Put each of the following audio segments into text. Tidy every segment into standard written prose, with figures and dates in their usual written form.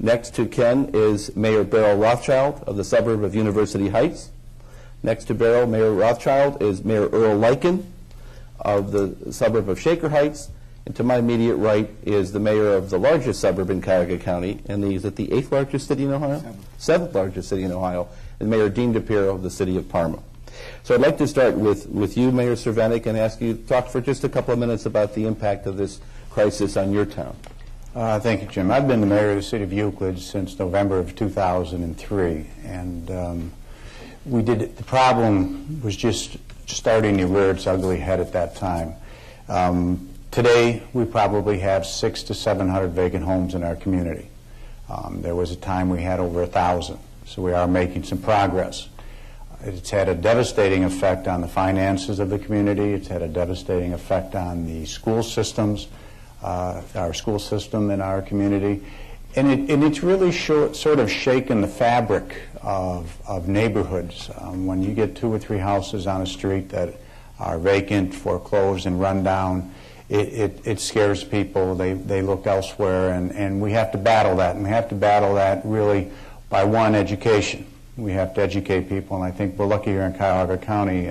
Next to Ken is Mayor Beryl Rothschild of the suburb of University Heights. Next to Beryl, Mayor Rothschild, is Mayor Earl Leiken of the suburb of Shaker Heights. And to my immediate right is the mayor of the largest suburb in Cuyahoga County, and is it the 8th largest city in Ohio? 7th largest city in Ohio, and Mayor Dean DePiero of the city of Parma. So I'd like to start with you, Mayor Cervenik, and ask you to talk for just a couple of minutes about the impact of this crisis on your town. Thank you, Jim. I've been the mayor of the city of Euclid since November of 2003, and the problem was just starting to rear its ugly head at that time. Today, we probably have 600 to 700 vacant homes in our community. There was a time we had over 1,000, so we are making some progress. It's had a devastating effect on the finances of the community. It's had a devastating effect on the school systems, our school system in our community. And it's really sort of shaken the fabric of neighborhoods. When you get 2 or 3 houses on a street that are vacant, foreclosed, and run down, it scares people. They look elsewhere, and we have to battle that. And we have to battle that really by, one, education. We have to educate people, and I think we're lucky here in Cuyahoga County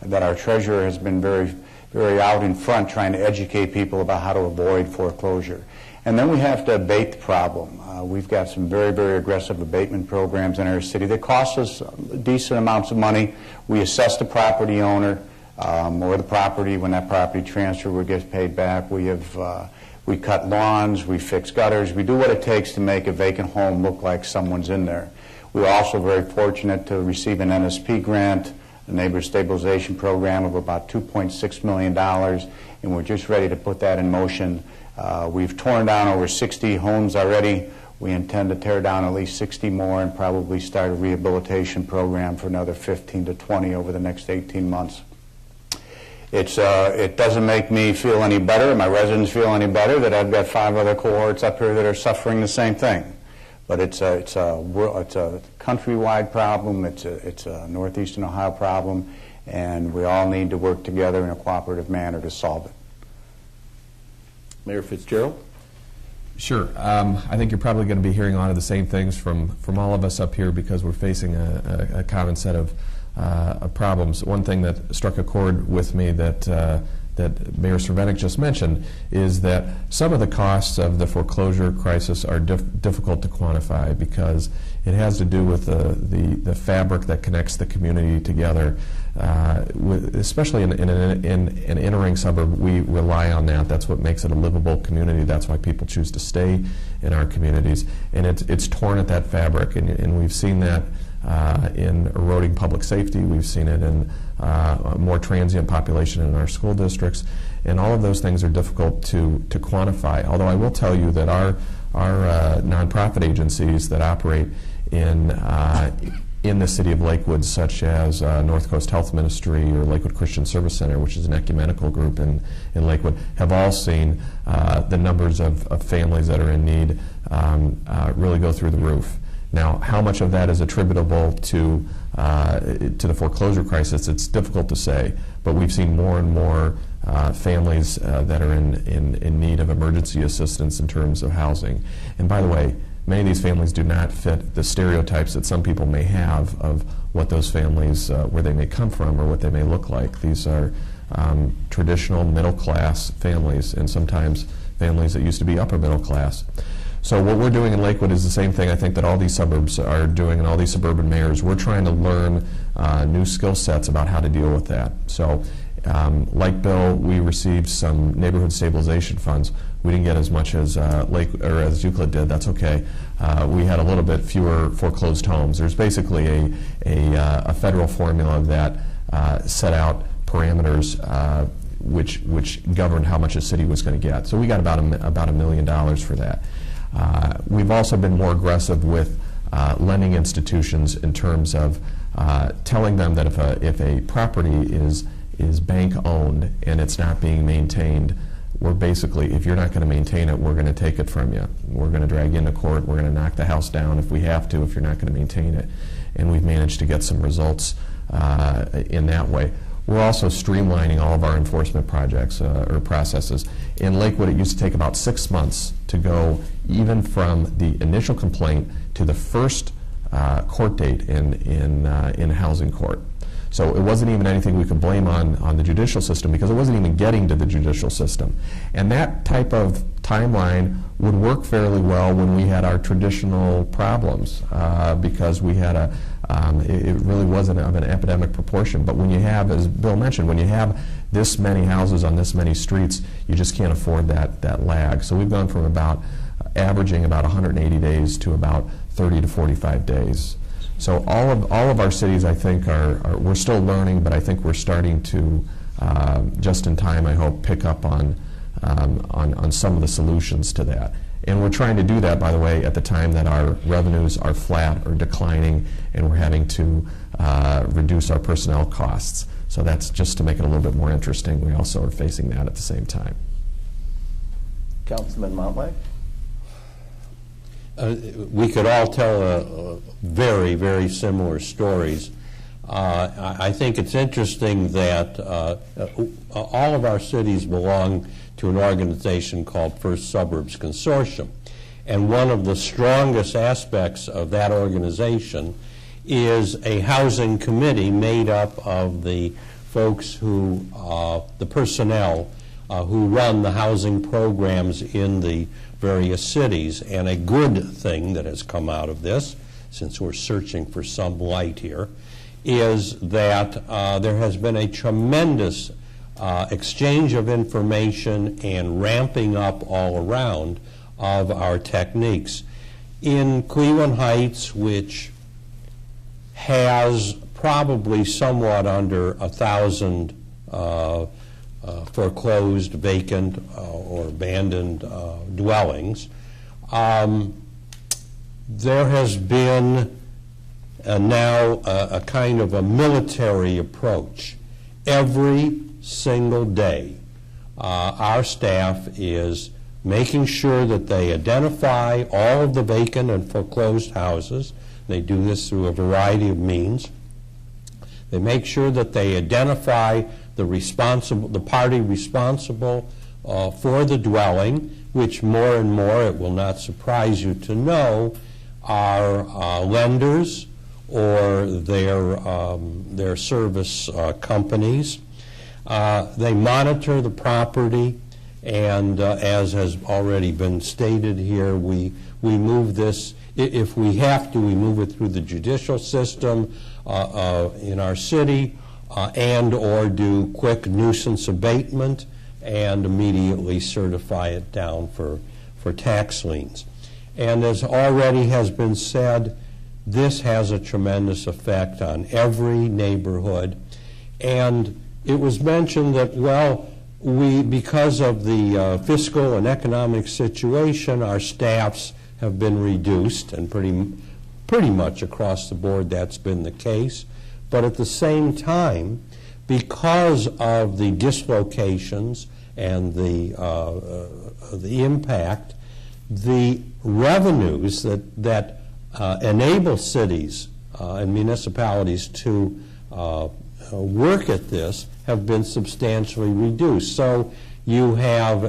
that our treasurer has been very, very out in front trying to educate people about how to avoid foreclosure. And then we have to abate the problem. We've got some very, very aggressive abatement programs in our city that cost us decent amounts of money. We assess the property owner or the property. When that property transfer gets paid back, we cut lawns, we fix gutters, we do what it takes to make a vacant home look like someone's in there. We're also very fortunate to receive an NSP grant, a neighborhood stabilization program of about $2.6 million, and we're just ready to put that in motion. We've torn down over 60 homes already. We intend to tear down at least 60 more and probably start a rehabilitation program for another 15 to 20 over the next 18 months. It doesn't make me feel any better, my residents feel any better, that I've got 5 other cohorts up here that are suffering the same thing. But it's a countrywide problem, it's a northeastern Ohio problem, and we all need to work together in a cooperative manner to solve it. Mayor Fitzgerald? Sure. I think you're probably going to be hearing a lot of the same things from all of us up here because we're facing a common set of problems. One thing that struck a chord with me that Mayor Cervenik just mentioned is that some of the costs of the foreclosure crisis are difficult to quantify because it has to do with the fabric that connects the community together. Especially in an entering suburb, we rely on that. That's what makes it a livable community. That's why people choose to stay in our communities. And it's torn at that fabric, and we've seen that in eroding public safety. We've seen it in a more transient population in our school districts, and all of those things are difficult to quantify. Although I will tell you that our nonprofit agencies that operate in the city of Lakewood, such as North Coast Health Ministry or Lakewood Christian Service Center, which is an ecumenical group in Lakewood, have all seen the numbers of families that are in need really go through the roof. Now, how much of that is attributable to the foreclosure crisis, it's difficult to say, but we've seen more and more families that are in need of emergency assistance in terms of housing. And by the way, many of these families do not fit the stereotypes that some people may have of what those families, where they may come from or what they may look like. These are traditional middle-class families, and sometimes families that used to be upper middle class. So what we're doing in Lakewood is the same thing I think that all these suburbs are doing and all these suburban mayors. We're trying to learn new skill sets about how to deal with that. So like Bill, we received some neighborhood stabilization funds. We didn't get as much as as Euclid did. That's okay. We had a little bit fewer foreclosed homes. There's basically a federal formula that set out parameters which governed how much a city was going to get. So we got about $1 million for that. We've also been more aggressive with lending institutions in terms of telling them that if a property is bank owned and it's not being maintained, we're basically, if you're not going to maintain it, we're going to take it from you. We're going to drag you into court. We're going to knock the house down if we have to, if you're not going to maintain it. And we've managed to get some results in that way. We're also streamlining all of our enforcement projects or processes. In Lakewood, it used to take about 6 months to go even from the initial complaint to the first court date in housing court. So it wasn't even anything we could blame on the judicial system, because it wasn't even getting to the judicial system. And that type of timeline would work fairly well when we had our traditional problems, because we had it really wasn't of an epidemic proportion. But when you have, as Bill mentioned, when you have this many houses on this many streets, you just can't afford that lag. So we've gone from averaging about 180 days to about 30 to 45 days. So all of our cities, I think, we're still learning, but I think we're starting to, just in time, I hope, pick up on some of the solutions to that. And we're trying to do that, by the way, at the time that our revenues are flat or declining, and we're having to reduce our personnel costs. So that's just to make it a little bit more interesting. We also are facing that at the same time. Councilman Montlack? We could all tell very, very similar stories. I think it's interesting that all of our cities belong to an organization called First Suburbs Consortium. And one of the strongest aspects of that organization is a housing committee made up of the folks who, the personnel who run the housing programs in the various cities. And a good thing that has come out of this, since we're searching for some light here, is that there has been a tremendous exchange of information and ramping up all around of our techniques. In Cleveland Heights, which has probably somewhat under 1,000 foreclosed, vacant, or abandoned dwellings, there has been now a kind of a military approach. Every single day, our staff is making sure that they identify all of the vacant and foreclosed houses. They do this through a variety of means. They make sure that they identify the party responsible for the dwelling, which more and more, it will not surprise you to know, are lenders or their service companies. They monitor the property, and as has already been stated here, we move this, if we have to, we move it through the judicial system in our city, and or do quick nuisance abatement and immediately certify it down for tax liens. And as already has been said, this has a tremendous effect on every neighborhood. And it was mentioned that, well, because of the fiscal and economic situation, our staffs have been reduced, and pretty much across the board that's been the case. But at the same time, because of the dislocations and the impact, the revenues that enable cities and municipalities to work at this have been substantially reduced. So you have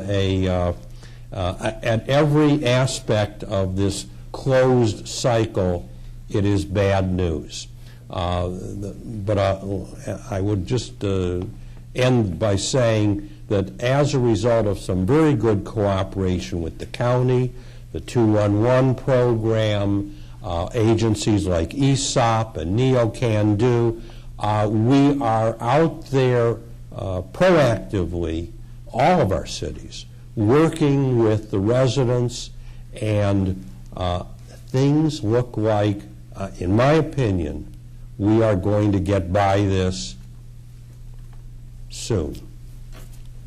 at every aspect of this closed cycle, it is bad news. But I would just end by saying that as a result of some very good cooperation with the county, the 211 program, agencies like ESOP and NeoCan-Do, we are out there proactively, all of our cities, working with the residents, and things look like, in my opinion, we are going to get by this soon.